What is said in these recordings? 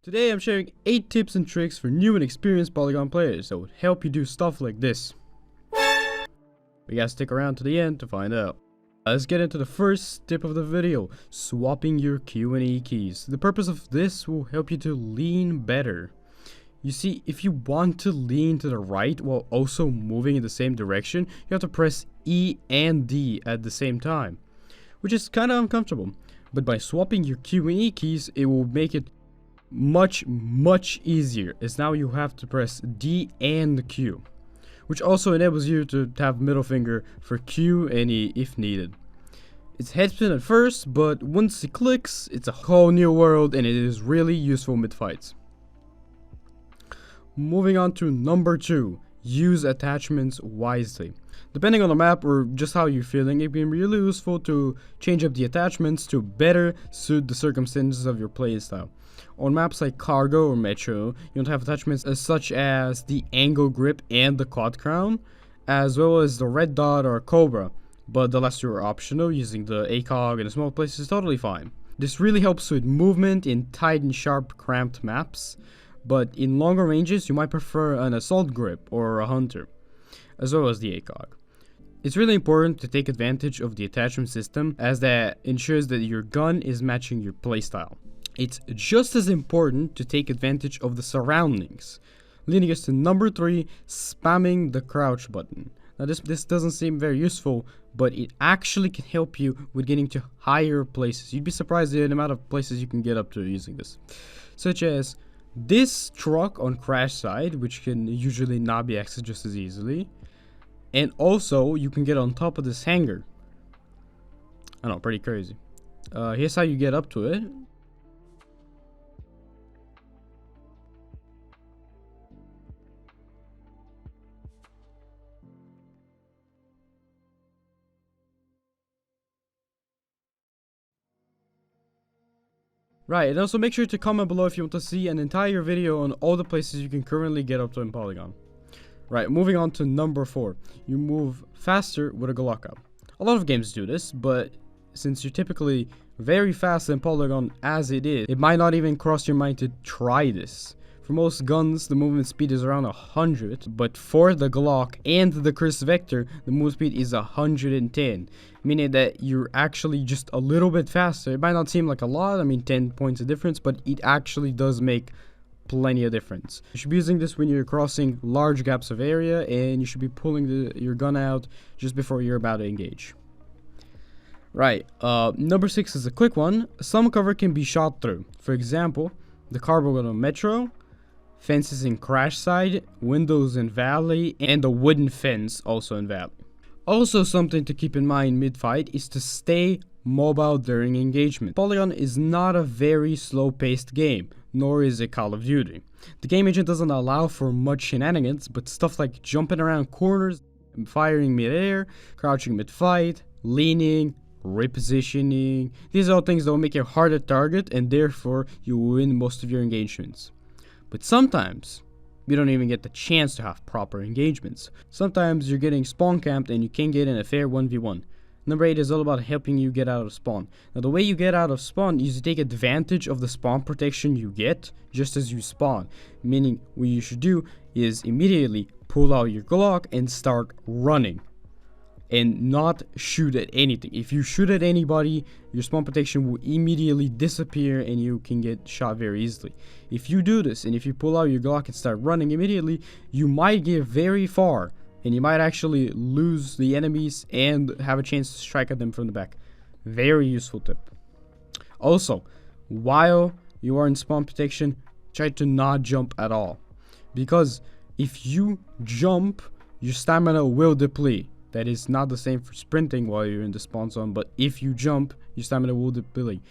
Today I'm sharing 8 tips and tricks for new and experienced Polygon players that would help you do stuff like this. We gotta stick around to the end to find out. Let's get into the first tip of the video, swapping your Q and E keys. The purpose of this will help you to lean better. You see, if you want to lean to the right while also moving in the same direction, you have to press E and D at the same time, which is kind of uncomfortable. But by swapping your Q and E keys, it will make it much easier, as now you have to press D and Q, which also enables you to have middle finger for Q and E if needed. It's headspin at first, but once it clicks, it's a whole new world and it is really useful mid fights. Moving on to number 2, use attachments wisely. Depending on the map or just how you're feeling, it can be really useful to change up the attachments to better suit the circumstances of your playstyle. On maps like Cargo or Metro, you don't have attachments such as the angle grip and the quad crown, as well as the red dot or cobra, but the last two are optional. Using the ACOG in a small place is totally fine. This really helps with movement in tight and sharp cramped maps, but in longer ranges you might prefer an assault grip or a hunter, as well as the ACOG. It's really important to take advantage of the attachment system, as that ensures that your gun is matching your playstyle. It's just as important to take advantage of the surroundings, leading us to number 3, spamming the crouch button. Now this doesn't seem very useful, but it actually can help you with getting to higher places. You'd be surprised at the amount of places you can get up to using this, such as this truck on crash side, which can usually not be accessed just as easily, and also you can get on top of this hangar. I know, pretty crazy. Here's how you get up to it. Right, and also make sure to comment below if you want to see an entire video on all the places you can currently get up to in Polygon. Right, moving on to number 4. You move faster with a Glock up. A lot of games do this, but since you're typically very fast in Polygon as it is, it might not even cross your mind to try this. For most guns, the movement speed is around 100, but for the Glock and the Chris Vector, the movement speed is 110, meaning that you're actually just a little bit faster. It might not seem like a lot, I mean 10 points of difference, but it actually does make plenty of difference. You should be using this when you're crossing large gaps of area, and you should be pulling your gun out just before you're about to engage. Right, number 6 is a quick one. Some cover can be shot through. For example, the cargo on Metro, fences in crash side, windows in valley, and a wooden fence also in valley. Also, something to keep in mind mid-fight is to stay mobile during engagement. Polygon is not a very slow-paced game, nor is it Call of Duty. The game engine doesn't allow for much shenanigans, but stuff like jumping around corners, firing mid-air, crouching mid-fight, leaning, repositioning, these are all things that will make you hard to target, and therefore you win most of your engagements. But sometimes you don't even get the chance to have proper engagements. Sometimes you're getting spawn camped and you can't get in a fair 1v1. Number 8 is all about helping you get out of spawn. Now the way you get out of spawn is to take advantage of the spawn protection you get just as you spawn. Meaning what you should do is immediately pull out your Glock and start running, and not shoot at anything. If you shoot at anybody, your spawn protection will immediately disappear and you can get shot very easily. If you do this, and if you pull out your Glock and start running immediately, you might get very far, and you might actually lose the enemies and have a chance to strike at them from the back. Very useful tip. Also, while you are in spawn protection, try to not jump at all, because if you jump, your stamina will deplete. That is not the same for sprinting while you're in the spawn zone, but if you jump, your stamina will deplete.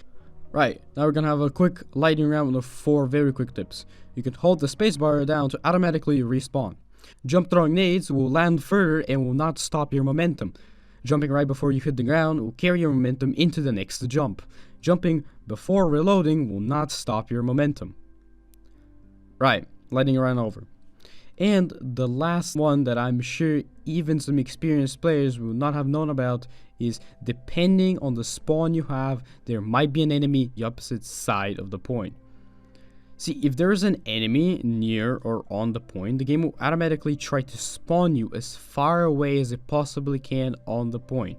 Right, now we're gonna have a quick lightning round with 4 very quick tips. You can hold the spacebar down to automatically respawn. Jump throwing nades will land further and will not stop your momentum. Jumping right before you hit the ground will carry your momentum into the next jump. Jumping before reloading will not stop your momentum. Right, lightning round over. And the last one that I'm sure even some experienced players will not have known about is, depending on the spawn you have, there might be an enemy the opposite side of the point. See, if there's an enemy near or on the point, the game will automatically try to spawn you as far away as it possibly can on the point.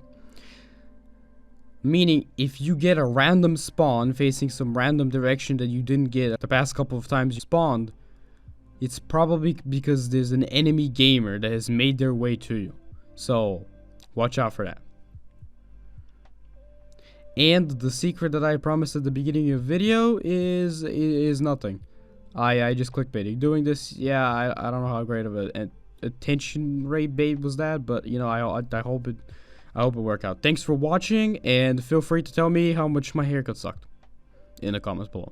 Meaning, if you get a random spawn facing some random direction that you didn't get the past couple of times you spawned, it's probably because there's an enemy gamer that has made their way to you. So, watch out for that. And the secret that I promised at the beginning of the video is nothing. I just clickbaited. Doing this, yeah, I don't know how great of an attention rate bait was that, but you know, I hope it worked out. Thanks for watching, and feel free to tell me how much my haircut sucked in the comments below.